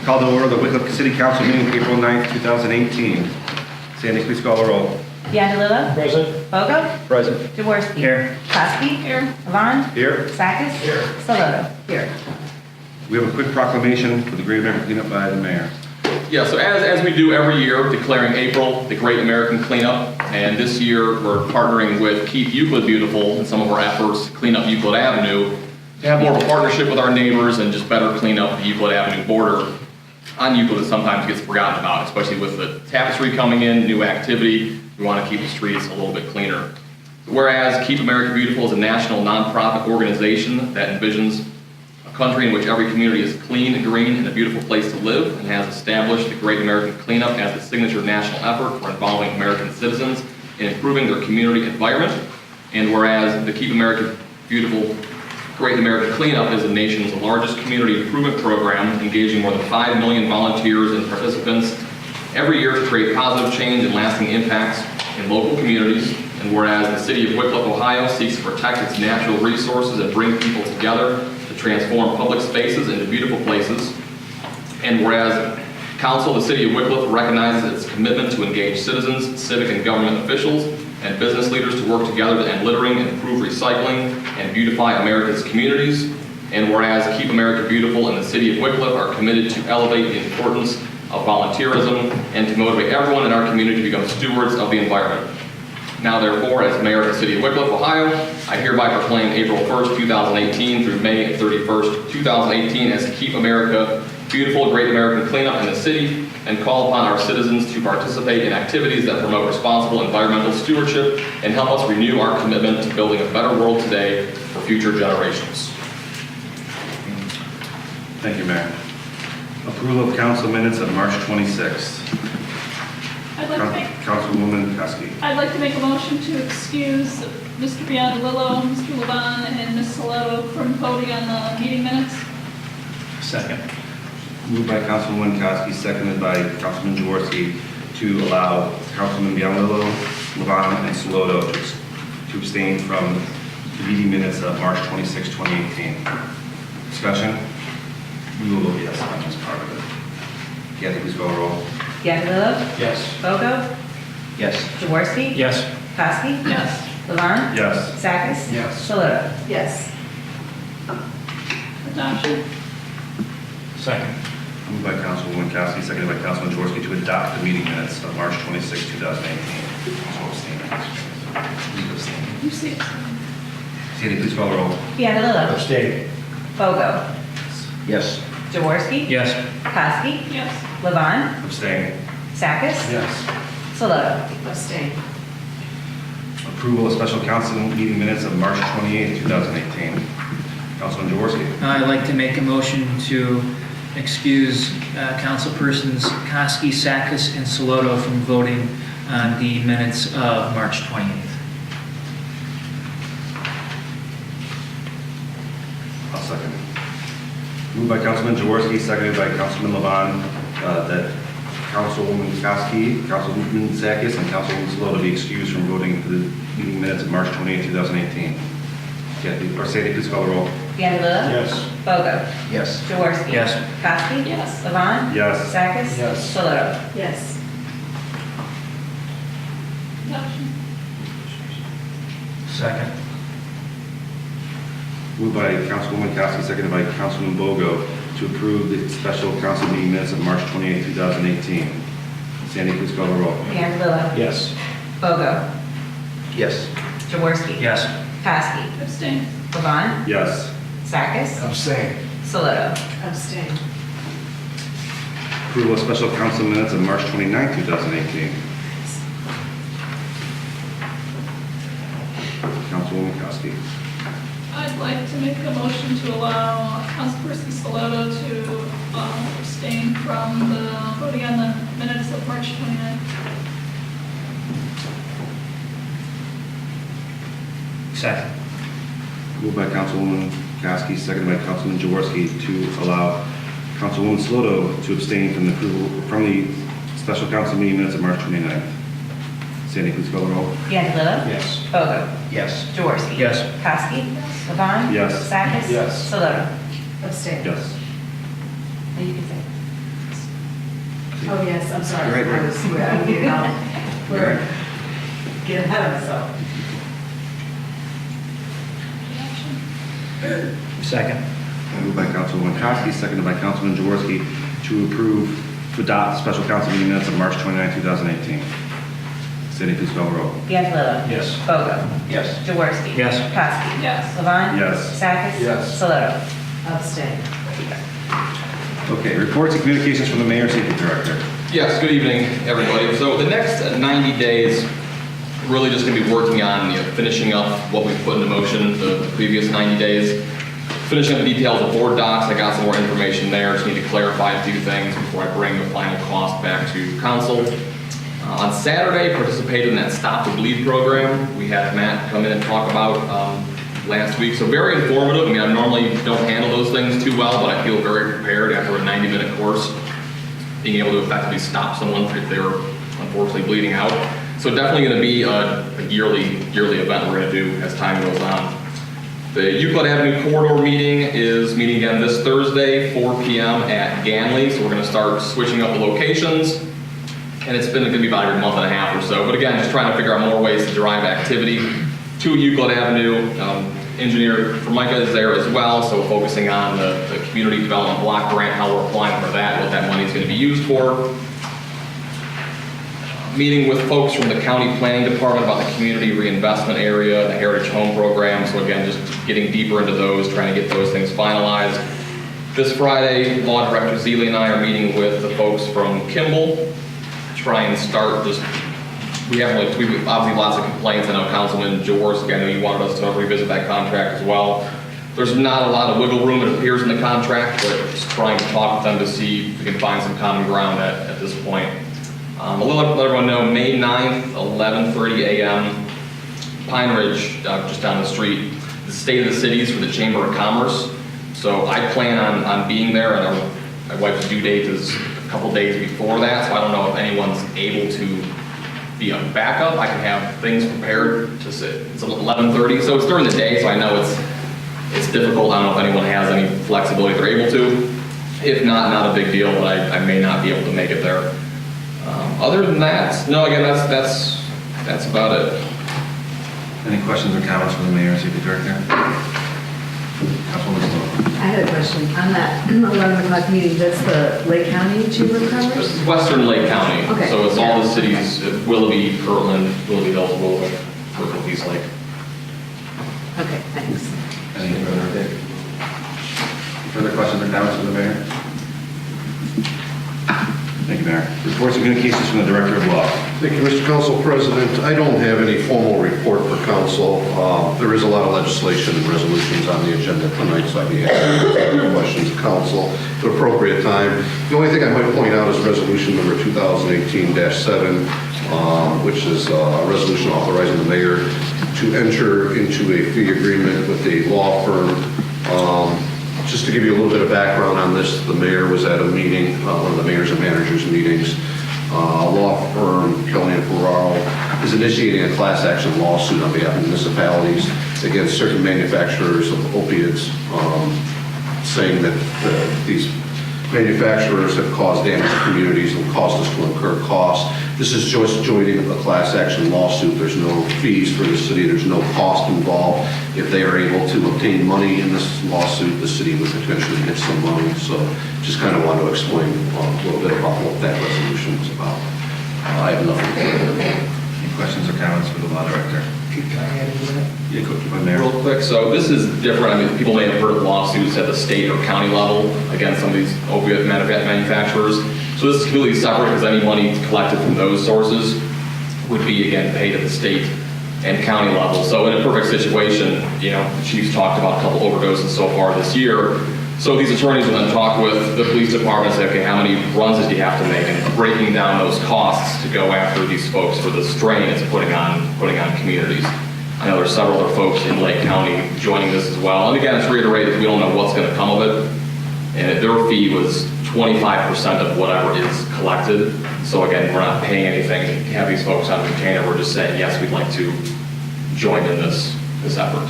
Call to order the Wickliffe City Council Meeting, April 9th, 2018. Sandy, please call the roll. Biandolillo. Present. Bogo. Present. Jaworski. Here. Kosky. Here. Levon. Here. Sakis. Here. Saloto. Here. We have a quick proclamation for the Great American Cleanup by the Mayor. Yeah, so as we do every year, declaring April the Great American Cleanup, and this year we're partnering with Keep Euclid Beautiful in some of our efforts to clean up Euclid Avenue, to have more of a partnership with our neighbors and just better clean up the Euclid Avenue border on Euclid that sometimes gets forgotten about, especially with the tapestry coming in, new activity. We want to keep the streets a little bit cleaner. Whereas Keep America Beautiful is a national nonprofit organization that envisions a country in which every community is clean, green, and a beautiful place to live, and has established the Great American Cleanup as the signature national effort for involving American citizens in improving their community environment. And whereas the Keep America Beautiful Great American Cleanup is the nation's largest community improvement program, engaging more than 5 million volunteers and participants every year to create positive change and lasting impacts in local communities. And whereas the City of Wickliffe, Ohio seeks to protect its natural resources and bring people together to transform public spaces into beautiful places. And whereas Council of the City of Wickliffe recognizes its commitment to engage citizens, civic and government officials, and business leaders to work together to end littering, improve recycling, and beautify America's communities. And whereas Keep America Beautiful and the City of Wickliffe are committed to elevate the importance of volunteerism and to motivate everyone in our community to become stewards of the environment. Now therefore, as Mayor of the City of Wickliffe, Ohio, I hereby proclaim April 1st, 2018 through May 31st, 2018 as Keep America Beautiful Great American Cleanup in the city, and call upon our citizens to participate in activities that promote responsible environmental stewardship and help us renew our commitment to building a better world today for future generations. Thank you, Mayor. Approval of council minutes of March 26th. Councilwoman Kosky. I'd like to make a motion to excuse Mr. Biandolillo, Mr. Levon, and Ms. Saloto from voting on the meeting minutes. Second. Moved by Councilwoman Kosky, seconded by Councilman Jaworski, to allow Councilman Biandolillo, Levon, and Saloto to abstain from the meeting minutes of March 26, 2018. Discussion? We will vote yes on this part of it. Kathy, please call the roll. Biandolillo. Yes. Bogo. Yes. Jaworski. Yes. Kosky. Yes. Levon. Yes. Sakis. Yes. Saloto. Yes. Adoption. Second. Moved by Councilwoman Kosky, seconded by Councilman Jaworski, to adopt the meeting minutes of March 26, 2018. So abstain. Please abstain. You see it. Sandy, please call the roll. Biandolillo. Abstain. Bogo. Yes. Jaworski. Yes. Kosky. Yes. Levon. Abstain. Sakis. Yes. Saloto. Abstain. Approval of special council meeting minutes of March 28, 2018. Councilman Jaworski. I'd like to make a motion to excuse councilpersons Kosky, Sakis, and Saloto from voting on the minutes of March 28th. I'll second. Moved by Councilman Jaworski, seconded by Councilman Levon, that Councilwoman Kosky, Councilman Sakis, and Councilwoman Saloto be excused from voting for the meeting minutes of March 28, 2018. Kathy, or Sandy, please call the roll. Biandolillo. Yes. Bogo. Yes. Jaworski. Yes. Kosky. Yes. Levon. Yes. Sakis. Yes. Saloto. Yes. Adoption. Second. Moved by Councilwoman Kosky, seconded by Councilman Bogo, to approve the special council meeting minutes of March 28, 2018. Sandy, please call the roll. Biandolillo. Yes. Bogo. Yes. Jaworski. Yes. Kosky. Abstain. Levon. Yes. Sakis. Abstain. Saloto. Abstain. Approval of special council minutes of March 29, 2018. Councilwoman Kosky. I'd like to make a motion to allow Councilperson Saloto to abstain from the voting on the minutes of March 29th. Second. Moved by Councilwoman Kosky, seconded by Councilman Jaworski, to allow Councilwoman Saloto to abstain from the special council meeting minutes of March 29th. Sandy, please call the roll. Biandolillo. Yes. Bogo. Yes. Jaworski. Yes. Kosky. Levon. Yes. Sakis. Yes. Saloto. Abstain. Yes. You can say. Oh, yes, I'm sorry. Right, right. I was, I'm getting out. We're getting ahead of myself. Second. Moved by Councilwoman Kosky, seconded by Councilman Jaworski to adopt special council meeting minutes of March 29, 2018. Cindy, please call the roll. Biancalulla. Yes. Bogo. Yes. Jaworski. Yes. Kowski. Yes. Levine. Yes. Sakis. Yes. Saloto. Abstain. Okay, reports and communications from the mayor and safety director. Yes, good evening, everybody. So the next 90 days, really just going to be working on finishing up what we put into motion the previous 90 days. Finishing up the details of board docs, I got some more information there. Just need to clarify a few things before I bring the final cost back to council. On Saturday, participated in that Stop the Bleed program. We had Matt come in and talk about last week. So very informative. I mean, I normally don't handle those things too well, but I feel very prepared after a 90-minute course, being able to effectively stop someone if they're unfortunately bleeding out. So definitely going to be a yearly event we're going to do as time goes on. The Euclid Avenue corridor meeting is meeting again this Thursday, 4 p.m. at Ganley. So we're going to start switching up the locations. And it's been going to be about every month and a half or so. But again, just trying to figure out more ways to drive activity to Euclid Avenue. Engineer Formica is there as well, so focusing on the community development block grant, how we're applying for that, what that money is going to be used for. Meeting with folks from the county planning department about the community reinvestment area, the heritage home program. So again, just getting deeper into those, trying to get those things finalized. This Friday, Law Director Zeeley and I are meeting with the folks from Kimball to try and start just, we obviously lots of complaints. I know Councilman Jaworski, I know you wanted us to revisit that contract as well. There's not a lot of wiggle room, it appears, in the contract, but just trying to talk with them to see if we can find some common ground at this point. I'll let everyone know, May 9th, 11:30 a.m., Pine Ridge, just down the street, the State of the Cities for the Chamber of Commerce. So I plan on being there, and my wife's due date is a couple days before that, so I don't know if anyone's able to be a backup. I can have things prepared to sit. It's 11:30, so it's during the day, so I know it's difficult. I don't know if anyone has any flexibility they're able to. If not a big deal, but I may not be able to make it there. Other than that, no, again, that's about it. Any questions or comments from the mayor and safety director? Councilwoman Saloto. I had a question. On that 11 o'clock meeting, that's the Lake County Chamber of Commerce? Western Lake County. Okay. So it's all the cities, Willoughby, Kirtland, Willoughby, Hills, Wickliffe, Wickliffe, East Lake. Okay, thanks. Any further questions or comments from the mayor? Thank you, Mayor. Reports and communications from the Director of Law. Thank you, Mr. Council President. I don't have any formal report for council. There is a lot of legislation and resolutions on the agenda tonight, so I'd be happy to answer questions of council at the appropriate time. The only thing I might point out is resolution number 2018-7, which is a resolution authorizing the mayor to enter into a fee agreement with a law firm. Just to give you a little bit of background on this, the mayor was at a meeting, one of the mayors and managers meetings. Law firm Kelly and Ferraro is initiating a class action lawsuit on behalf of municipalities against certain manufacturers of opiates, saying that these manufacturers have caused damage to communities and caused us to incur costs. This is just joining a class action lawsuit. There's no fees for the city. There's no cost involved. If they are able to obtain money in this lawsuit, the city would potentially get some money. So just kind of want to explain a little bit about what that resolution is about. I have nothing further. Any questions or comments for the Law Director? Can I add to that? Yeah, go ahead, Mayor. Real quick, so this is different. I mean, people may have heard of lawsuits at the state or county level against some of these opiate manufacturers. So this is completely separate because any money collected from those sources would be, again, paid at the state and county level. So in a perfect situation, you know, the chief's talked about a couple overdoses so far this year. So these attorneys will then talk with the police department and say, okay, how many runs did you have to make? And breaking down those costs to go after these folks for the strain it's putting on communities. I know there's several other folks in Lake County joining this as well. And again, it's reiterated, we don't know what's going to come of it. And their fee was 25% of whatever is collected. So again, we're not paying anything to have these folks on retainer. We're just saying, yes, we'd like to join in this effort.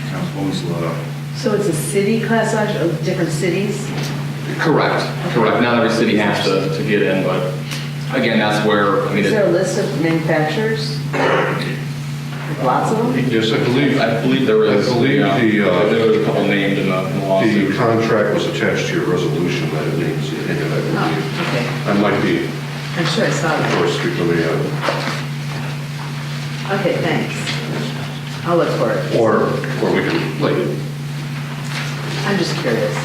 Councilwoman Saloto. So it's a city class action of different cities? Correct. Not every city has to get in, but again, that's where, I mean, Is there a list of manufacturers? Lots of them? Yes, I believe there is. I believe yeah. the, There was a couple named in the the lawsuit. contract was attached to your resolution that it names it, I believe. Oh, okay. I might be, I'm sure I saw of that. course, speaking of the, Okay, thanks. I'll look for it. or we can, like, I'm just curious.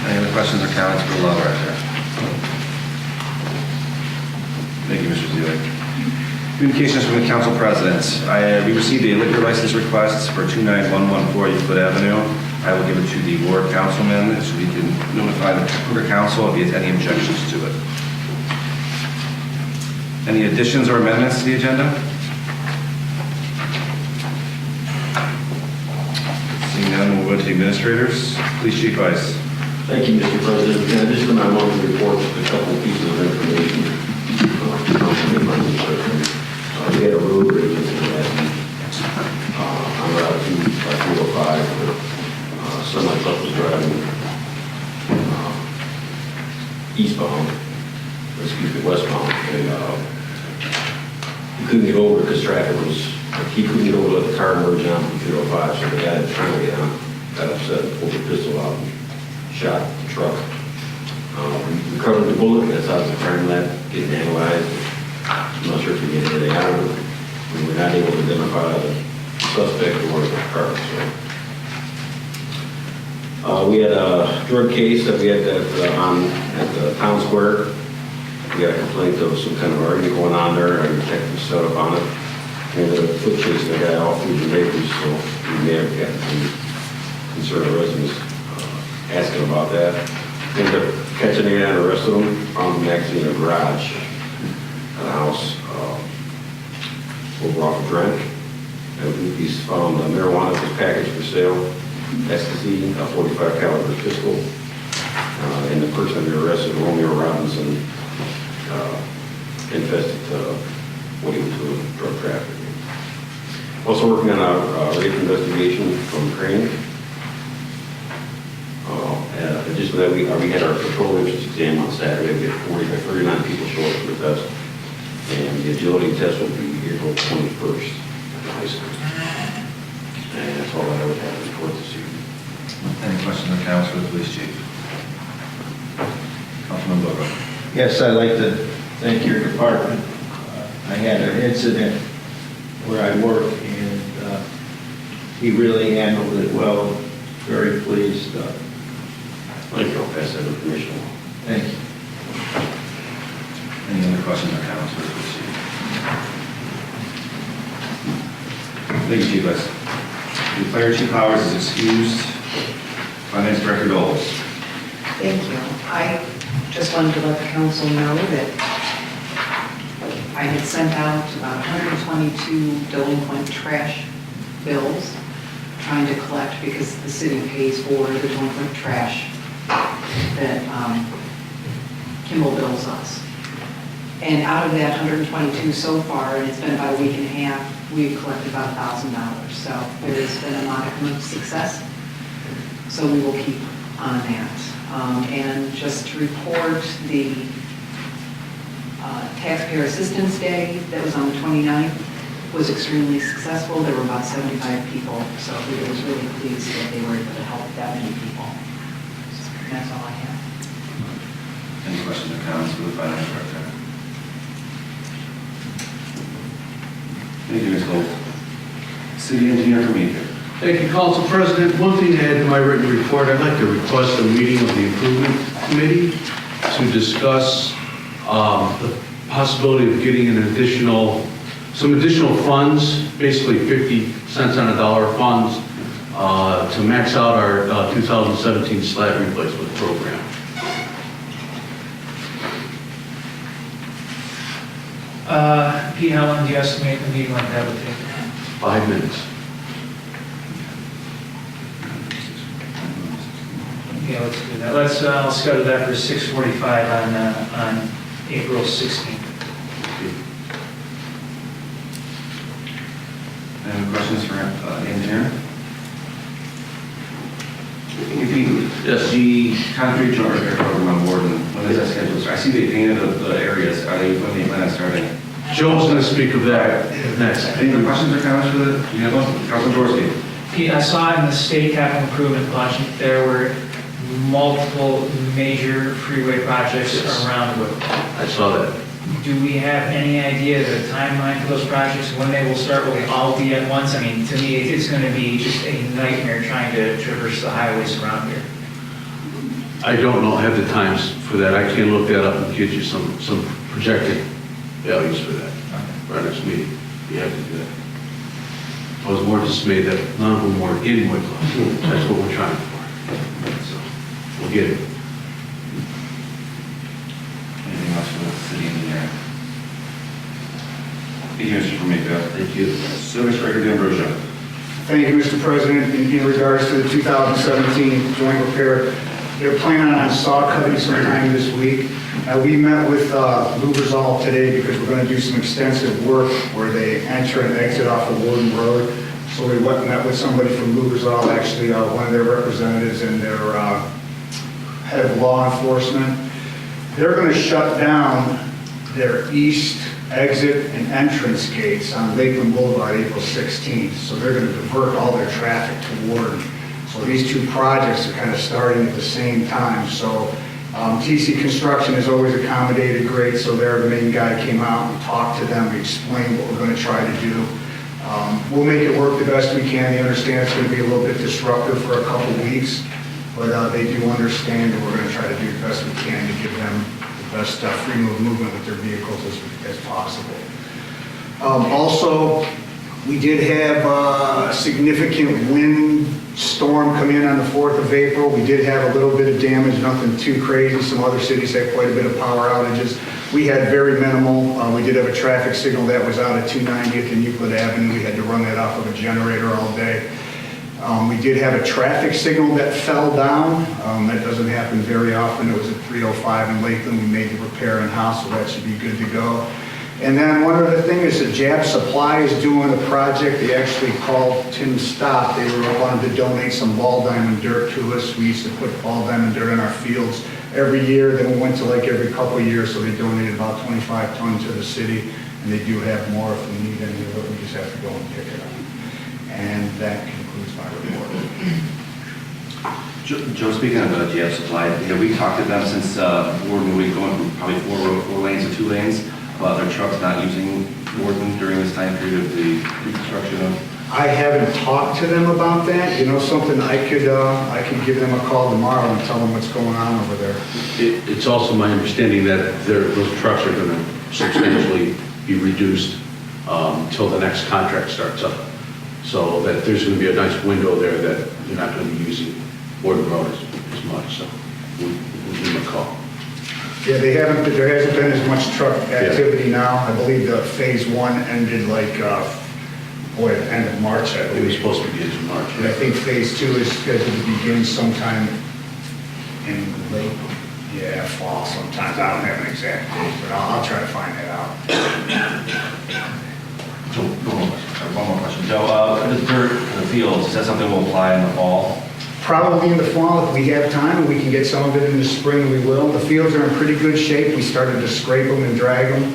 Any other questions or comments for the law director? Thank you, Mr. Zelik. Communications from the council president. We received a liquor license request for 29114 Euclid Avenue. I will give it to the ward councilman so we can notify the Hooker Council if he has any objections to it. Any additions or amendments to the agenda? Seeing none, we'll go to the administrators. Police Chief Weiss. Thank you, Mr. President. In addition to my monthly report, just a couple of pieces of information. We had a road rage incident last week on Route 205 where a semi-truck was driving westbound, and he couldn't get over because traffic was, he couldn't get over to let the car merge on from 205, so the guy that was trying to get on got upset, pulled the pistol out, and shot the truck. We recovered the bullet, that's out of the crime lab, getting analyzed. I'm not sure if we get anything out of it. We were not able to identify the suspect or the car, so. We had a drug case that we had at the town square. We got a complaint of some kind of argument going on there, and the detective set up on it. We ended up foot chasing the guy all through the neighbors, so we may have gotten some concerned residents asking about that. Ended up catching the guy and arrested him, found him actually in a garage at a house over off of Drent. And we found marijuana was packaged for sale, ecstasy, a 45 caliber pistol, and the person that we arrested, Romeo Robinson, confessed to what he was doing, drug trafficking. Also working on a rape investigation from Crane. Additionally, we had our patrol interest exam on Saturday. We had 39 people show up for the test. And the agility test will be April 21st at the high school. And that's all I would have to report this evening. Any questions or comments for the police chief? Councilman Bogo. Yes, I'd like to thank your department. I had an incident where I work, and he really handled it well. Very pleased. Thank you. I'll pass that information along. Thank you. Any other questions or comments for the police chief? Thank you, Chief Weiss. The fire chief Powers is excused. Finance Director Doles. Thank you. I just wanted to let the council know that I had sent out about 122 delinquent trash bills, trying to collect because the city pays for the delinquent trash that Kimball bills us. And out of that 122 so far, and it's been about a week and a half, we've collected about $1,000. So there's been a modicum of success. So we will keep on that. And just to report, the Taxpayer Assistance Day that was on the 29th was extremely successful. There were about 75 people, so we was really pleased that they were able to help that many people. So that's all I have. Any questions or comments for the Finance Director? Thank you, Ms. Gold. City Engineer for me. Thank you, Council President. One thing to add to my written report, I'd like to request a meeting of the Improvement Committee to discuss the possibility of getting some additional funds, basically 50 cents on a dollar funds, to max out our 2017 slab replacement program. Pete, how long do you estimate the meeting like that would take? 5 minutes. Yeah, let's do that. I'll schedule that for 6:45 on April 16th. Any questions for the engineer? If you Yes. The concrete junction repair program on board, and when is that scheduled? I see they painted the areas. Are they, when they plan on starting? Joe's going to speak of that next. Any other questions or comments for the, you have one? Councilman Jaworski. I saw in the state capital improvement budget, there were multiple major freeway projects around Wickliffe. I saw that. Do we have any idea the timeline for those projects, when they will start? Will they all be at once? I mean, to me, it's going to be just a nightmare trying to traverse the highways around here. I don't know, have the times for that. I can look that up and get you some projected values for that for our next meeting. You have to do that. I was more dismayed that none of them were in Wickliffe. That's what we're trying for. So, we'll get it. Anything else for the city engineer? Thank you, Mr. Formica. Thank you. Service Record Ambrosia. Thank you, Mr. President. In regards to the 2017 joint repair, they're planning on saw cutting sometime this week. We met with Lubrizol today because we're going to do some extensive work where they enter and exit off of Warden Road. So we met with somebody from Lubrizol, actually one of their representatives and their head of law enforcement. They're going to shut down their east exit and entrance gates on Lakeland Boulevard April 16th. So they're going to divert all their traffic to Warden. So these two projects are kind of starting at the same time. So TC Construction has always accommodated great, so their main guy came out and talked to them. We explained what we're going to try to do. We'll make it work the best we can. They understand it's going to be a little bit disruptive for a couple weeks, but they do understand that we're going to try to do the best we can to give them the best freedom of movement with their vehicles as possible. Also, we did have a significant wind storm come in on the 4th of April. We did have a little bit of damage, nothing too crazy. Some other cities had quite a bit of power outages. We had very minimal. We did have a traffic signal that was out at 290th and Euclid Avenue. We had to run that off of a generator all day. We did have a traffic signal that fell down. That doesn't happen very often. It was at 305 in Lakeland. We made the repair in-house, so that should be good to go. And then one other thing is that Jab Supply is doing a project. They actually called Tim Stott. They wanted to donate some ball diamond dirt to us. We used to put ball diamond dirt in our fields every year. Then we went to like every couple of years, so they donated about 25 tons to the city. And they do have more if we need any of it. We just have to go and pick it up. And that concludes my report. Joe, speaking of Jab Supply, we talked to them since Warden Week, going from probably four lanes to 2 lanes. About their trucks not using Warden during this time period of the reconstruction of? I haven't talked to them about that. You know, something I could give them a call tomorrow and tell them what's going on over there. It's also my understanding that those trucks are going to substantially be reduced until the next contract starts up. So that there's going to be a nice window there that they're not going to be using Warden Road as much. So we'll give them a call. Yeah, there hasn't been as much truck activity now. I believe the phase 1 ended like, end of March, I believe. It was supposed to be into March. And I think phase 2 is scheduled to begin sometime in late, fall sometimes. I don't have an exact date, but I'll try to find that out. One more question. Joe, the dirt in the fields, is that something we'll apply in the fall? Probably in the fall, if we have time and we can get some of it in the spring, we will. The fields are in pretty good shape. We started to scrape them and drag them.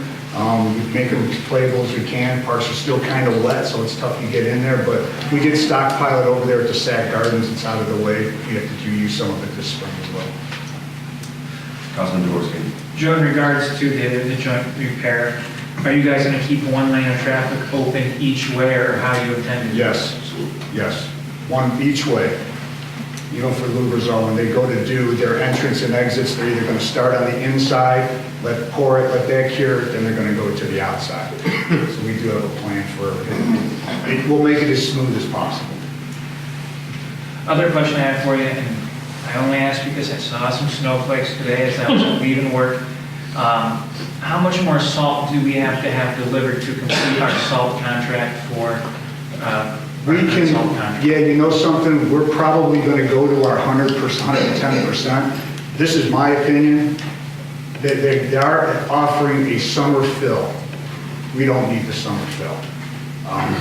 We make them as playable as we can. Parts are still kind of wet, so it's tough to get in there, but we did stockpile it over there at the Sac Gardens. It's out of the way. We have to use some of it this spring as well. Councilman Jaworski. Joe, in regards to the joint repair, are you guys going to keep 1 lane of traffic open each way, or how do you intend to? Yes, yes. One each way. You know, for Lubrizol, when they go to do their entrance and exits, they're either going to start on the inside, let that cure, then they're going to go to the outside. So we do have a plan for it. We'll make it as smooth as possible. Other question I have for you, and I only asked because I saw some snowflakes today as I was leaving work. How much more salt do we have to have delivered to complete our salt contract for We can, yeah, you know something, we're probably going to go to our 100%, 110%. This is my opinion. They are offering a summer fill. We don't need the summer fill.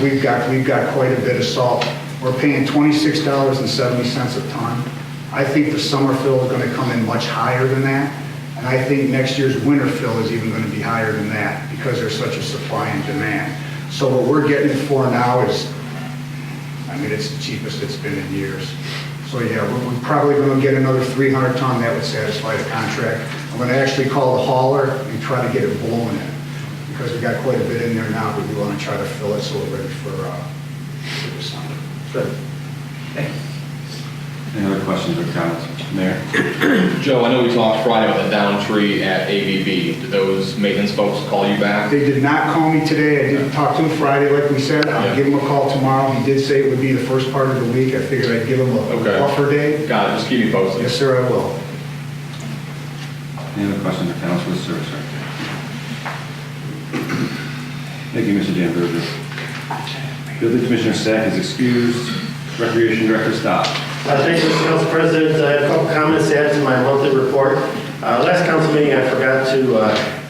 We've got quite a bit of salt. We're paying $26.70 a ton. I think the summer fill is going to come in much higher than that. And I think next year's winter fill is even going to be higher than that because there's such a supply and demand. So what we're getting it for now is, I mean, it's the cheapest it's been in years. So yeah, we're probably going to get another 300 ton. That would satisfy the contract. I'm going to actually call the hauler and try to get it blown in because we got quite a bit in there now, but we want to try to fill it so we're ready for the summer. Good. Thank you. Any other questions or comments? Mayor? Joe, I know we talked Friday about the down tree at ABB. Did those maintenance folks call you back? They did not call me today. I did talk to him Friday, like we said. I'll Yeah. give him a call tomorrow. He did say it would be the first part of the week. I figured I'd give him a Okay. buffer day. Got it, just keep me posted. Yes, sir, I will. Any other questions or comments for the service secretary? Thank you, Mr. Dan Burgess. Building Commissioner Sack is excused. Recreation Director Stock. Thank you, Mr. Council President. I have a couple comments to add to my monthly report. Last council meeting, I forgot to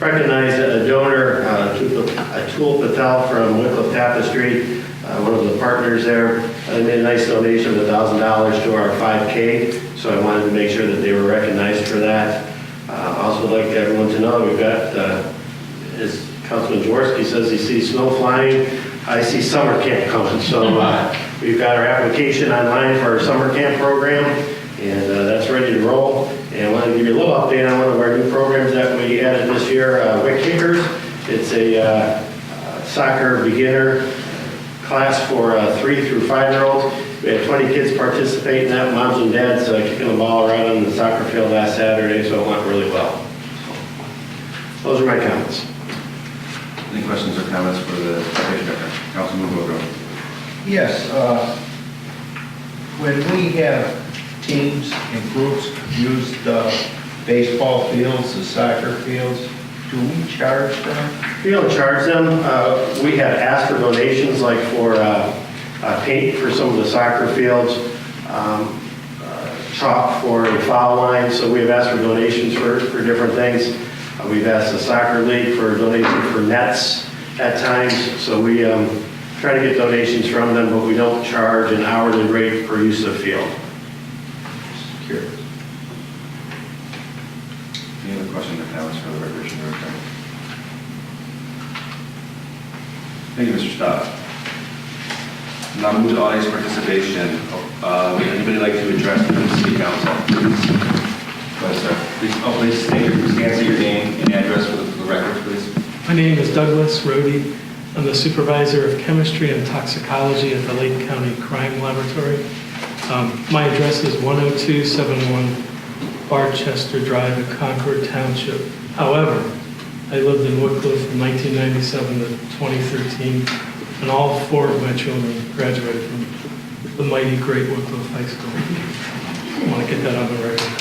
recognize a donor, Atul Patel from Wickliffe Tapestry, one of the partners there. They made a nice donation of $1,000 to our 5K, so I wanted to make sure that they were recognized for that. I also would like everyone to know we've got, as Councilman Jaworski says, he sees snow flying. I see summer camp coming, so we've got our application online for our summer camp program, and that's ready to roll. And I want to give you a little update on one of our new programs that we added this year, Wick Kickers. It's a soccer beginner class for 3 through 5-year-olds. We had 20 kids participate in that, moms and dads kicking the ball right on the soccer field last Saturday, so it went really well. Those are my comments. Any questions or comments for the Recreation Director? Councilman Bogo. Yes, when we have teams and groups use the baseball fields, the soccer fields, do we charge them? We don't charge them. We have asked for donations, like for paint for some of the soccer fields, chalk for the foul line, so we have asked for donations for different things. We've asked the soccer league for a donation for nets at times, so we try to get donations from them, but we don't charge an hourly rate per use of field. Just curious. Any other questions or comments for the Recreation Director? Thank you, Mr. Stott. Now move to audience participation. Would anybody like to address the City Council? Go ahead, sir. Please state your name and address for the record, please. My name is Douglas Rohde. I'm the supervisor of chemistry and toxicology at the Lake County Crime Laboratory. My address is 10271 Barchester Drive in Concord Township. However, I lived in Wickliffe from 1997 to 2013, and all 4 of my children graduated from the mighty great Wickliffe High School. I want to get that on the record.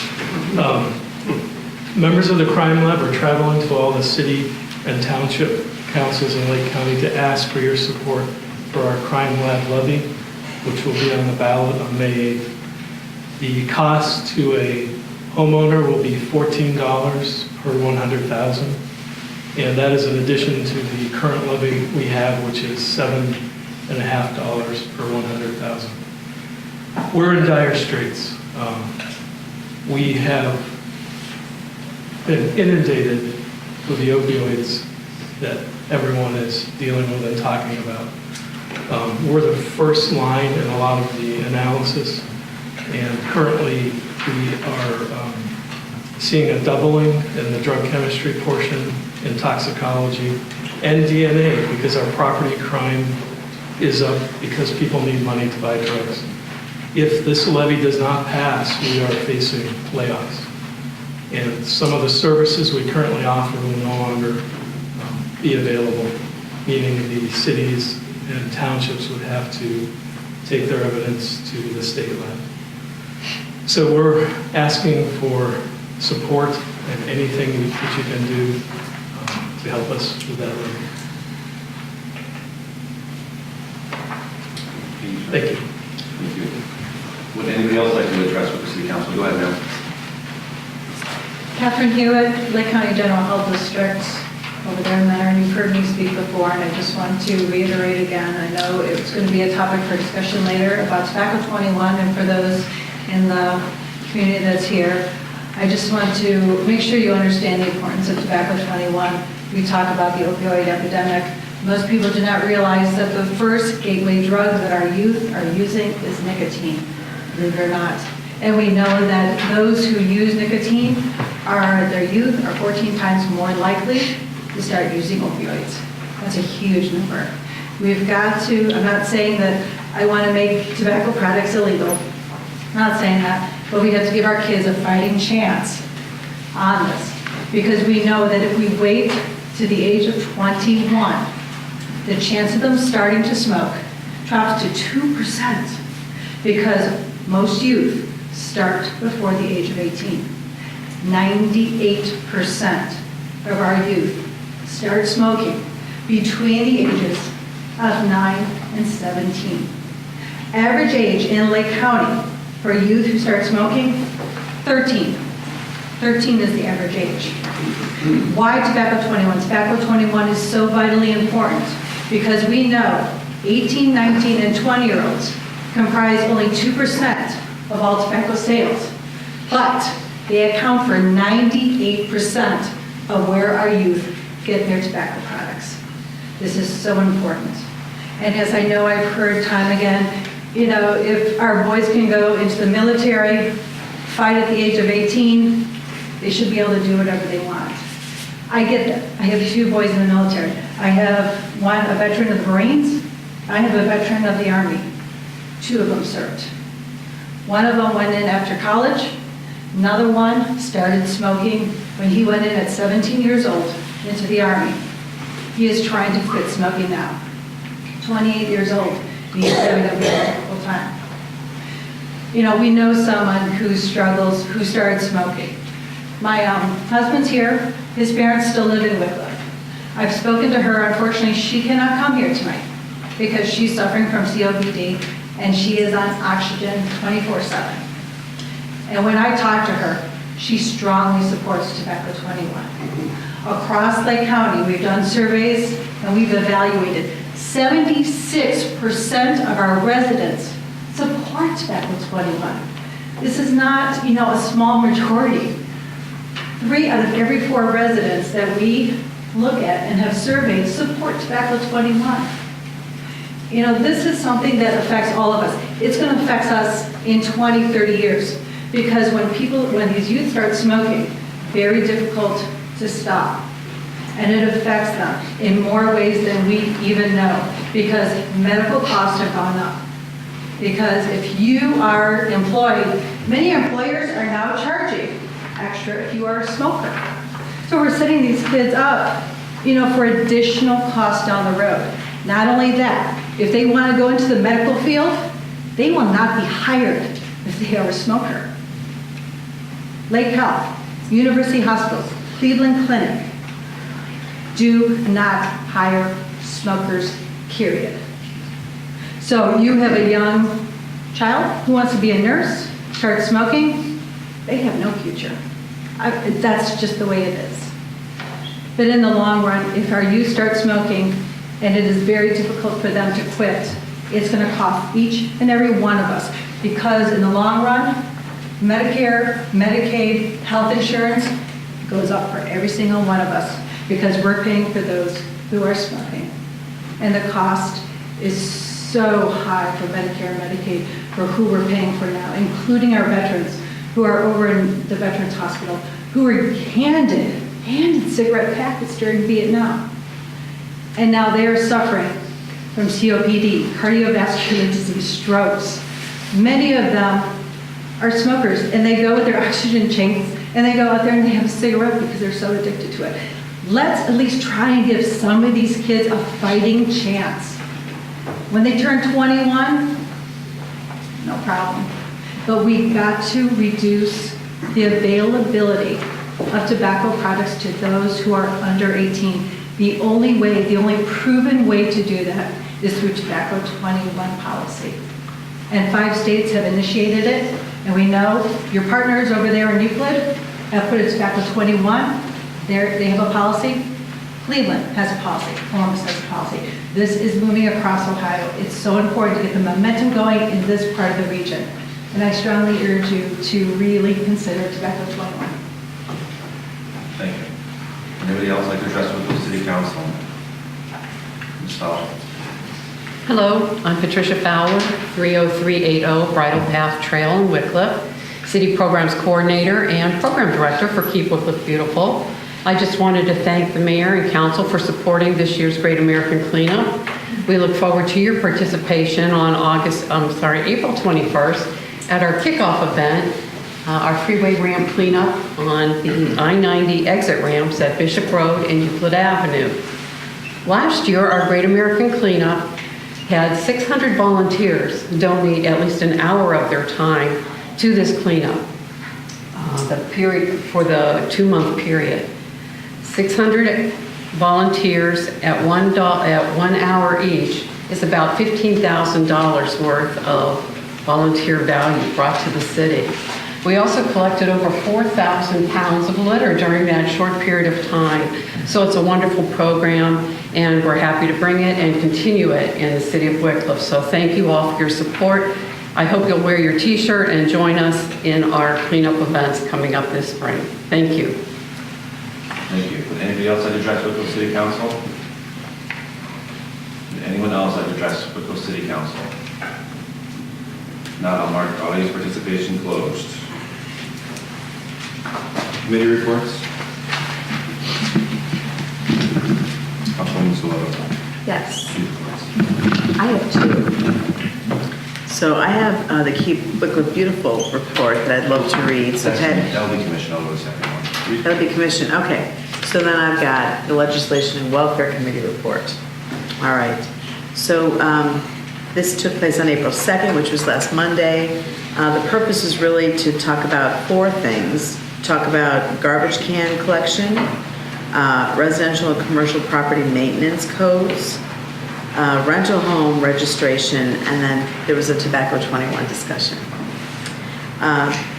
Members of the crime lab are traveling to all the city and township councils in Lake County to ask for your support for our crime lab levy, which will be on the ballot on May 8th. The cost to a homeowner will be $14 per 100,000, and that is in addition to the current levy we have, which is $7.50 per 100,000. We're in dire straits. We have been inundated with the opioids that everyone is dealing with and talking about. We're the first line in a lot of the analysis, and currently we are seeing a doubling in the drug chemistry portion, in toxicology, and DNA, because our property crime is up because people need money to buy drugs. If this levy does not pass, we are facing layoffs. And some of the services we currently offer will no longer be available, meaning the cities and townships would have to take their evidence to the state lab. So we're asking for support and anything that you can do to help us with that levy. Thank you. Thank you. Would anybody else like to address with the City Council? Go ahead, ma'am. Catherine Hewitt, Lake County General Health District, over there in Mentor, and you've heard me speak before, and I just want to reiterate again, I know it's going to be a topic for discussion later about Tobacco 21, and for those in the community that's here. I just want to make sure you understand the importance of Tobacco 21. We talk about the opioid epidemic. Most people do not realize that the first gateway drug that our youth are using is nicotine, believe it or not. And we know that those who use nicotine their youth are 14 times more likely to start using opioids. That's a huge number. We've got to, I'm not saying that I want to make tobacco products illegal. I'm not saying that, but we have to give our kids a fighting chance on this, because we know that if we wait to the age of 21, the chance of them starting to smoke drops to 2%, because most youth start before the age of 18. 98% of our youth start smoking between the ages of 9 and 17. Average age in Lake County for youth who start smoking, 13. 13 is the average age. Why Tobacco 21? Tobacco 21 is so vitally important because we know 18, 19, and 20-year-olds comprise only 2% of all tobacco sales, but they account for 98% of where our youth get their tobacco products. This is so important. And as I know I've heard time again, if our boys can go into the military, fight at the age of 18, they should be able to do whatever they want. I get that. I have 2 boys in the military. I have one, a veteran of the Marines. I have a veteran of the Army. 2 of them served. One of them went in after college. Another one started smoking when he went in at 17 years old into the Army. He is trying to quit smoking now. 28 years old. He's having a very difficult time. We know someone who struggles, who started smoking. My husband's here. His parents still live in Wickliffe. I've spoken to her. Unfortunately, she cannot come here tonight because she's suffering from COPD and she is on oxygen 24/7. And when I talk to her, she strongly supports Tobacco 21. Across Lake County, we've done surveys and we've evaluated 76% of our residents support Tobacco 21. This is not, a small majority. 3 out of every 4 residents that we look at and have surveyed support Tobacco 21. This is something that affects all of us. It's going to affect us in 20, 30 years. Because when these youth start smoking, very difficult to stop. And it affects them in more ways than we even know, because medical costs have gone up. Because if you are employed, many employers are now charging extra if you are a smoker. So we're setting these kids up, for additional costs down the road. Not only that, if they want to go into the medical field, they will not be hired if they are a smoker. Lake Health, University Hospitals, Cleveland Clinic do not hire smokers, period. So you have a young child who wants to be a nurse, start smoking, they have no future. That's just the way it is. But in the long run, if our youth start smoking, and it is very difficult for them to quit, it's going to cost each and every one of us, because in the long run, Medicare, Medicaid, health insurance goes up for every single one of us because we're paying for those who are smoking. And the cost is so high for Medicare and Medicaid for who we're paying for now, including our veterans who are over in the Veterans Hospital, who were handed cigarette packets during Vietnam. And now they are suffering from COPD, cardiovascular disease, strokes. Many of them are smokers, and they go with their oxygen chains, and they go out there and they have a cigarette because they're so addicted to it. Let's at least try and give some of these kids a fighting chance. When they turn 21, no problem. But we've got to reduce the availability of tobacco products to those who are under 18. The only proven way to do that is through Tobacco 21 policy. And 5 states have initiated it. And we know your partners over there in Euclid have put a Tobacco 21. They have a policy. Cleveland has a policy. Columbus has a policy. This is moving across Ohio. It's so important to get the momentum going in this part of the region. And I strongly urge you to really consider Tobacco 21. Thank you. Anybody else like to address Wickliffe City Council? Ms. Fowler? Hello, I'm Patricia Fowler, 30380 Bridle Path Trail in Wickliffe, City Programs Coordinator and Program Director for Keep Wickliffe Beautiful. I just wanted to thank the Mayor and Council for supporting this year's Great American Cleanup. We look forward to your participation on April 21st at our kickoff event, our freeway ramp cleanup on the I-90 exit ramps at Bishop Road and Euclid Avenue. Last year, our Great American Cleanup had 600 volunteers donate at least an hour of their time to this cleanup. For the 2-month period. 600 volunteers at $1 hour each is about $15,000 worth of volunteer value brought to the city. We also collected over 4,000 pounds of litter during that short period of time. So it's a wonderful program, and we're happy to bring it and continue it in the city of Wickliffe. So thank you all for your support. I hope you'll wear your t-shirt and join us in our cleanup events coming up this spring. Thank you. Thank you. Would anybody else like to address Wickliffe City Council? Would anyone else like to address Wickliffe City Council? Not, I'll mark audience participation closed. Committee reports? Councilwoman Saloto. Yes. I have 2. So I have the Keep Wickliffe Beautiful report that I'd love to read. So That'll be commission. I'll go to the second one. That'll be commission, okay. So then I've got the Legislation and Welfare Committee report. All right. So this took place on April 2nd, which was last Monday. The purpose is really to talk about 4 things. Talk about garbage can collection, residential and commercial property maintenance codes, rental home registration, and then there was a Tobacco 21 discussion.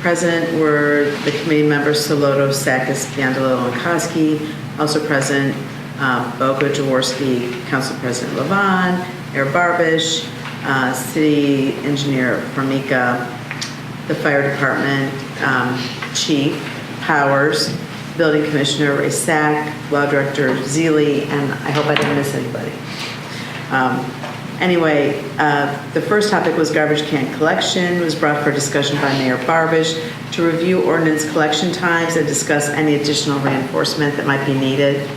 Present were the committee members Saloto, Sakis, Biondolillo, and Koski. Also present, Bogo, Jaworski, Council President Levon, Mayor Barbish, City Engineer Formica, the Fire Department Chief Powers, Building Commissioner Ray Sack, Law Director Zeely, and I hope I didn't miss anybody. Anyway, the first topic was garbage can collection. It was brought for discussion by Mayor Barbish to review ordinance collection times and discuss any additional reinforcement that might be needed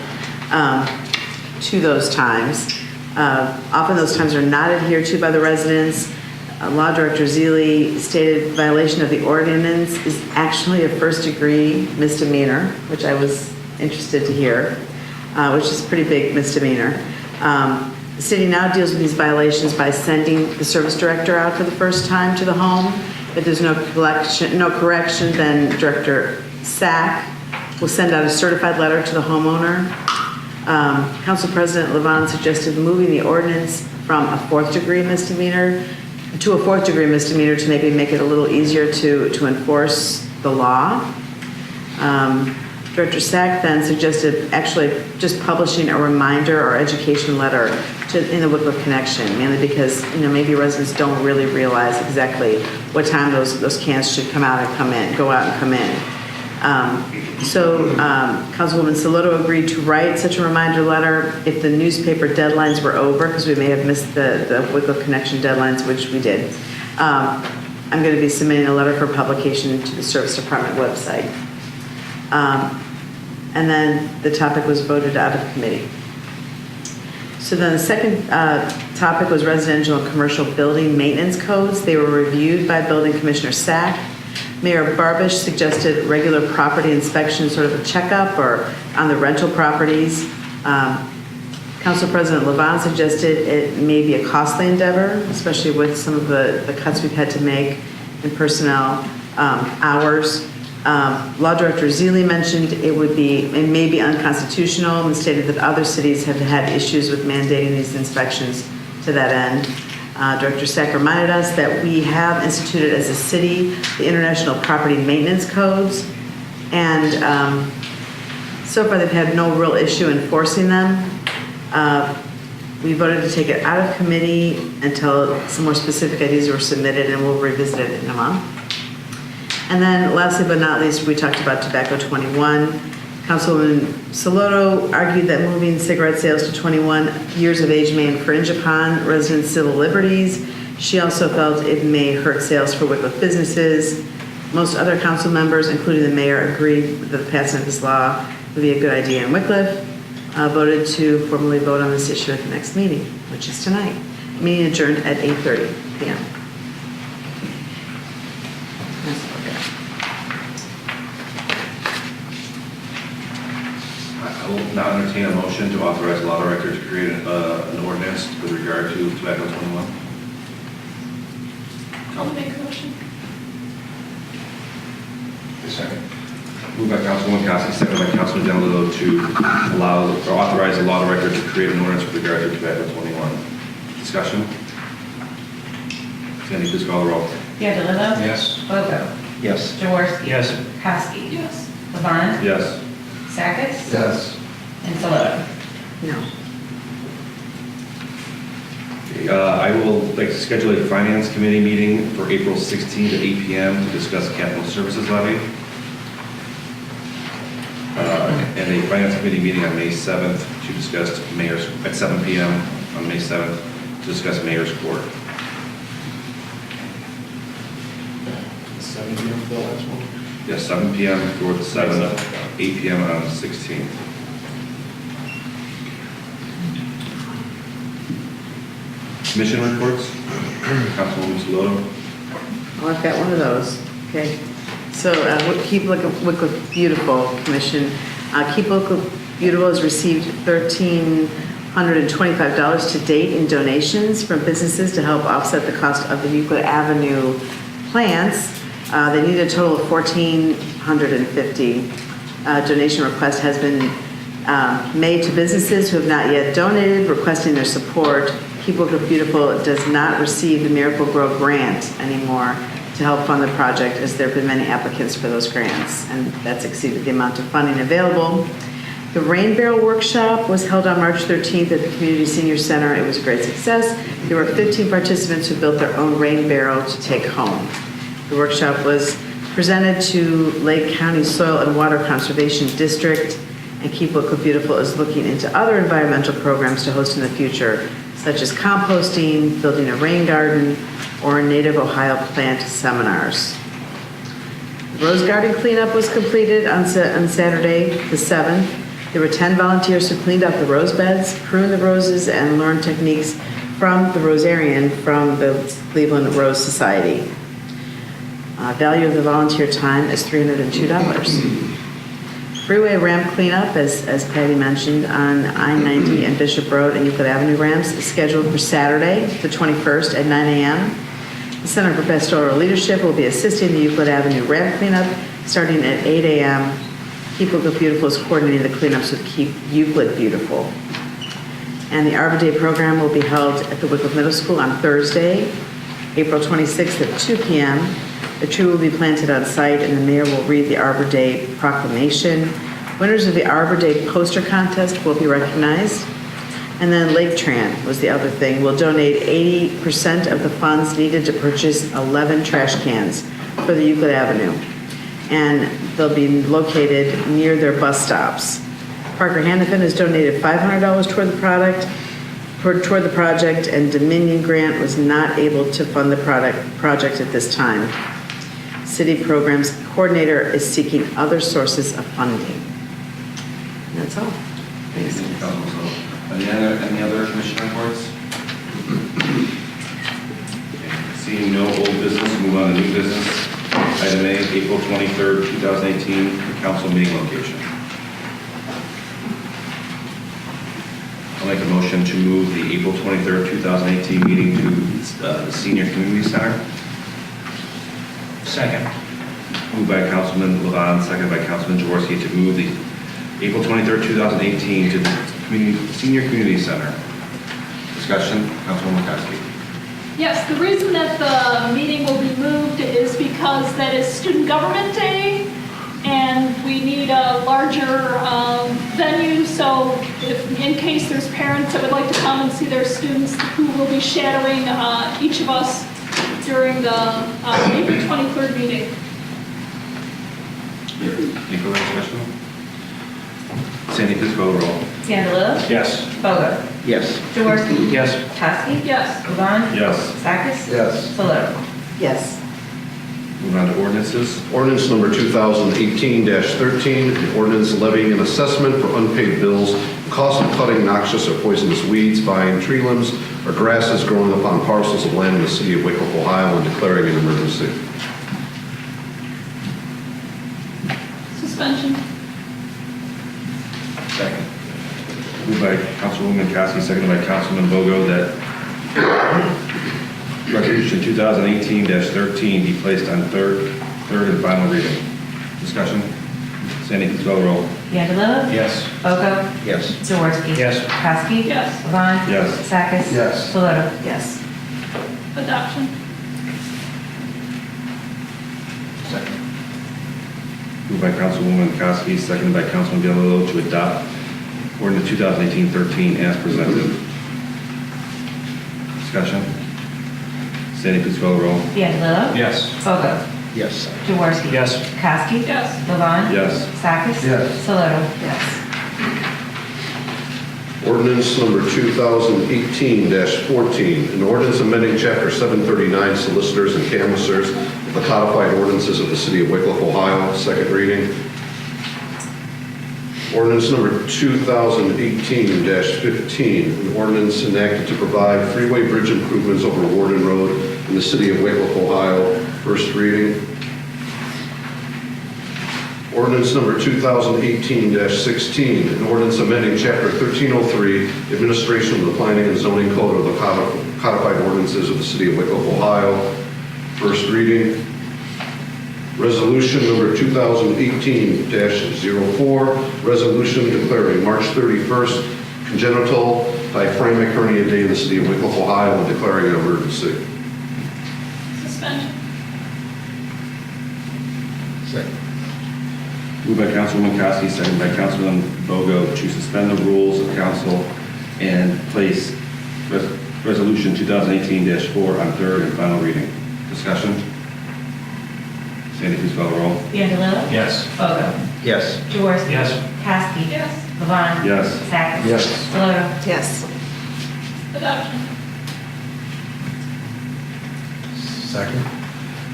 to those times. Often those times are not adhered to by the residents. Law Director Zeely stated violation of the ordinance is actually a first-degree misdemeanor, which I was interested to hear, which is a pretty big misdemeanor. The city now deals with these violations by sending the service director out for the first time to the home. If there's no correction, then Director Sack will send out a certified letter to the homeowner. Council President Levon suggested moving the ordinance from a 4th-degree misdemeanor to a 4th-degree misdemeanor to maybe make it a little easier to enforce the law. Director Sack then suggested actually just publishing a reminder or education letter in the Wickliffe Connection, mainly because maybe residents don't really realize exactly what time those cans should come out and come in, go out and come in. Councilwoman Saloto agreed to write such a reminder letter if the newspaper deadlines were over, because we may have missed the Wickliffe Connection deadlines, which we did. I'm going to be submitting a letter for publication to the Service Department website. And then the topic was voted out of committee. So then the second topic was residential and commercial building maintenance codes. They were reviewed by Building Commissioner Sack. Mayor Barbish suggested regular property inspection, sort of a checkup, or on the rental properties. Council President Levon suggested it may be a costly endeavor, especially with some of the cuts we've had to make in personnel hours. Law Director Zeely mentioned it may be unconstitutional and stated that other cities have had issues with mandating these inspections to that end. Director Sack reminded us that we have instituted as a city the International Property Maintenance Codes, and so far they've had no real issue enforcing them. We voted to take it out of committee until some more specific ideas were submitted, and we'll revisit it in a month. And then lastly but not least, we talked about Tobacco 21. Councilwoman Saloto argued that moving cigarette sales to 21 years of age may infringe upon residents' civil liberties. She also felt it may hurt sales for Wickliffe businesses. Most other council members, including the mayor, agreed that the passing of this law would be a good idea in Wickliffe. Voted to formally vote on this issue at the next meeting, which is tonight. Meeting adjourned at 8:30 p.m. I will now entertain a motion to authorize the law director to create an ordinance with regard to Tobacco 21. I'll make a motion. Second. Moved by Councilwoman Kosky, seconded by Councilman Delarose to allow or authorize the law director to create an ordinance with regard to Tobacco 21. Discussion? Sandy, please call the roll. Delarose. Yes. Bogo. Yes. Jaworski. Yes. Kowski. Yes. Levon. Yes. Sakis. Yes. And Saloto. No. I will like to schedule a finance committee meeting for April 16th at 8 p.m. to discuss capital services levy. And a finance committee meeting on May 7th to discuss mayor's, at 7 p.m. on May 7th to discuss mayor's court. 7 p.m. for the last one? Yes, 7 p.m. for the 7th, 8 p.m. on the 16th. Commission reports. Councilwoman Saloto. Oh, I've got one of those. Okay. So Keep Wickliffe Beautiful Commission. Keep Wickliffe Beautiful has received $1,325 to date in donations from businesses to help offset the cost of the Euclid Avenue plants. They need a total of $1,450. Donation request has been made to businesses who have not yet donated, requesting their support. Keep Wickliffe Beautiful does not receive the Miracle Grow grant anymore to help fund the project, as there have been many applicants for those grants, and that's exceeded the amount of funding available. The Rain Barrel Workshop was held on March 13th at the Community Senior Center. It was a great success. There were 15 participants who built their own rain barrel to take home. The workshop was presented to Lake County Soil and Water Conservation District, and Keep Wickliffe Beautiful is looking into other environmental programs to host in the future, such as composting, building a rain garden, or native Ohio plant seminars. The Rose Garden cleanup was completed on Saturday, the 7th. There were 10 volunteers who cleaned up the rose beds, pruned the roses, and learned techniques from the Rosarian from the Cleveland Rose Society. Value of the volunteer time is $302. Freeway ramp cleanup, as Patty mentioned, on I-90 and Bishop Road and Euclid Avenue ramps is scheduled for Saturday, the 21st at 9 a.m. The Center for Pastoral Leadership will be assisting the Euclid Avenue ramp cleanup starting at 8 a.m. Keep Wickliffe Beautiful is coordinating the cleanups with Keep Euclid Beautiful. And the Arbor Day program will be held at the Wickliffe Middle School on Thursday, April 26th at 2 p.m. The tree will be planted on site, and the mayor will read the Arbor Day proclamation. Winners of the Arbor Day poster contest will be recognized. And then Lake Tran was the other thing. We'll donate 80% of the funds needed to purchase 11 trash cans for the Euclid Avenue. And they'll be located near their bus stops. Parker Hannafin has donated $500 toward the project, and Dominion Grant was not able to fund the project at this time. City Programs Coordinator is seeking other sources of funding. And that's all. Thanks. Any other commission reports? Seeing no old business, move on to new business. Item A, April 23rd, 2018, council meeting location. I'll make a motion to move the April 23rd, 2018 meeting to the Senior Community Center. Second. Moved by Councilman Levon, seconded by Councilman Jaworski to move the April 23rd, 2018 to the Senior Community Center. Discussion, Councilwoman Kosky. Yes, the reason that the meeting will be moved is because that is Student Government Day, and we need a larger venue, so if, in case there's parents that would like to come and see their students who will be shadowing each of us during the April 23rd meeting. Any further discussion? Sandy, please call the roll. Scandalou. Yes. Bogo. Yes. Jaworski. Yes. Kowski. Yes. Levon. Yes. Sakis. Yes. Saloto. Yes. Move on to ordinances. Ordinance number 2018-13, an ordinance levying an assessment for unpaid bills, the cost of cutting noxious or poisonous weeds, vine, tree limbs, or grasses growing upon parcels of land in the city of Wickliffe, Ohio, and declaring an emergency. Suspension. Second. Moved by Councilwoman Kowski, seconded by Councilman Bogo, that Resolution 2018-13 be placed on third and final reading. Discussion? Sandy, please call the roll. Scandalou. Yes. Bogo. Yes. Jaworski. Yes. Kowski. Yes. Levon. Yes. Sakis. Yes. Saloto. Yes. Adoption. Second. Moved by Councilwoman Kowski, seconded by Councilman Bialillo to adopt ordinance 2018-13 as presented. Discussion? Sandy, please call the roll. Scandalou. Yes. Bogo. Yes. Jaworski. Yes. Kowski. Yes. Levon. Yes. Sakis. Yes. Saloto. Yes. Ordinance number 2018-14, an ordinance amending Chapter 739 Solicitors and Canvassers of the codified ordinances of the city of Wickliffe, Ohio, second reading. Ordinance number 2018-15, an ordinance enacted to provide freeway bridge improvements over Warden Road in the city of Wickliffe, Ohio, first reading. Ordinance number 2018-16, an ordinance amending Chapter 1303, Administration of the Planning and Zoning Code of the codified ordinances of the city of Wickliffe, Ohio, first reading. Resolution number 2018-04, resolution declaring March 31st congenital diaphragmatic hernia day in the city of Wickliffe, Ohio, and declaring an emergency. Suspension. Second. Moved by Councilwoman Kowski, seconded by Councilman Bogo to suspend the rules of council and place Resolution 2018-4 on third and final reading. Discussion? Sandy, please call the roll. Scandalou. Yes. Bogo. Yes. Jaworski. Yes. Kowski. Yes. Levon. Yes. Sakis. Yes. Saloto. Yes. Adoption. Second.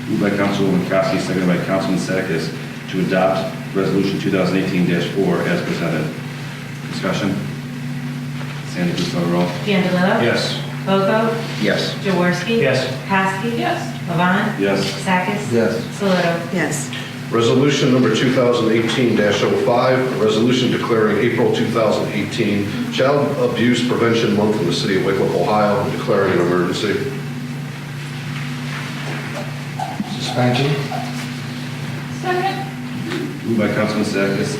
Moved by Councilwoman Kowski, seconded by Councilman Sakis to adopt Resolution 2018-4 as presented. Discussion? Sandy, please call the roll. Scandalou. Yes. Bogo. Yes. Jaworski. Yes. Kowski. Yes. Levon. Yes. Sakis. Yes. Saloto. Yes. Resolution number 2018-05, a resolution declaring April 2018 Child Abuse Prevention Month in the city of Wickliffe, Ohio, and declaring an emergency. Suspension. Second. Moved by Councilman Sakis,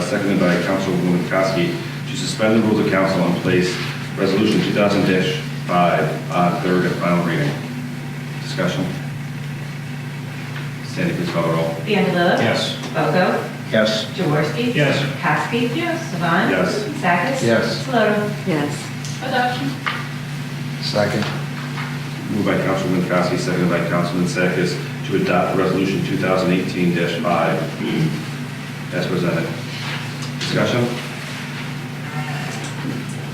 seconded by Councilwoman Kowski to suspend the rules of council and place Resolution 2000-5 on third and final reading. Discussion? Sandy, please call the roll. Scandalou. Yes. Bogo. Yes. Jaworski. Yes. Kowski. Yes. Levon. Yes. Sakis. Yes. Saloto. Yes. Adoption. Second. Moved by Councilwoman Kowski, seconded by Councilman Sakis to adopt Resolution 2018-5 as presented. Discussion?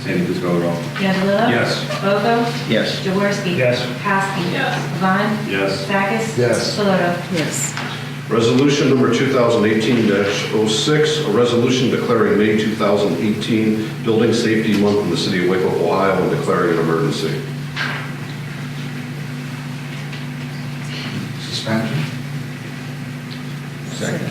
Sandy, please call the roll. Scandalou. Yes. Bogo. Yes. Jaworski. Yes. Kowski. Yes. Levon. Yes. Sakis. Yes. Saloto. Yes. Resolution number 2018-06, a resolution declaring May 2018 Building Safety Month in the city of Wickliffe, Ohio, and declaring an emergency. Suspension. Second.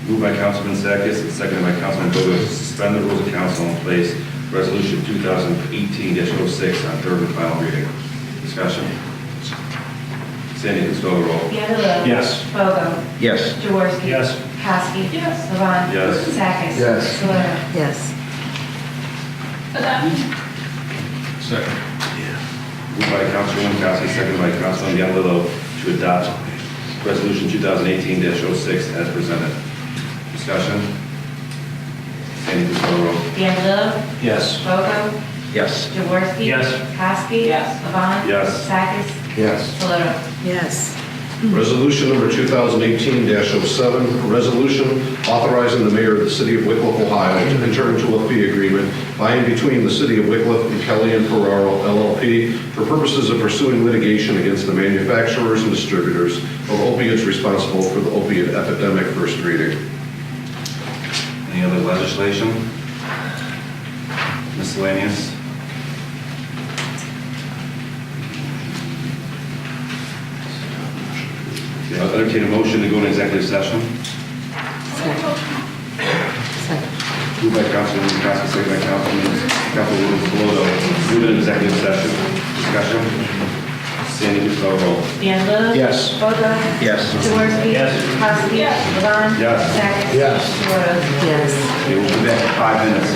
Moved by Councilman Sakis and seconded by Councilman Bogo to suspend the rules of council and place Resolution 2018-06 on third and final reading. Discussion? Sandy, please call the roll. Scandalou. Yes. Bogo. Yes. Jaworski. Yes. Kowski. Yes. Levon. Yes. Sakis. Yes. Saloto. Yes. Adoption. Second. Moved by Councilwoman Kowski, seconded by Councilman Bialillo to adopt Resolution 2018-06 as presented. Discussion? Sandy, Sandy, please call the roll. Candelo. Yes. Bogo. Yes. Jaworski. Yes. Kowski. Yes. Levon. Yes. Sakis. Yes. Saloto. Yes. Resolution number 2018-07, a resolution authorizing the mayor of the city of Wickliffe, Ohio to enter into a fee agreement by and between the city of Wickliffe and Kelly and Ferraro LLP for purposes of pursuing litigation against the manufacturers and distributors of opiates responsible for the opiate epidemic. First reading. Any other legislation? Miscellaneous? Okay, I'll entertain a motion to go into executive session. Second. Moved by Councilman Kowski, second by Councilwoman Saloto. Move into executive session. Discussion. Sandy, please call the roll. Candelo. Yes. Bogo. Yes. Jaworski. Yes. Kowski. Levon. Yes. Sakis. Yes. Saloto. Yes. Okay, we'll be back in 5 minutes.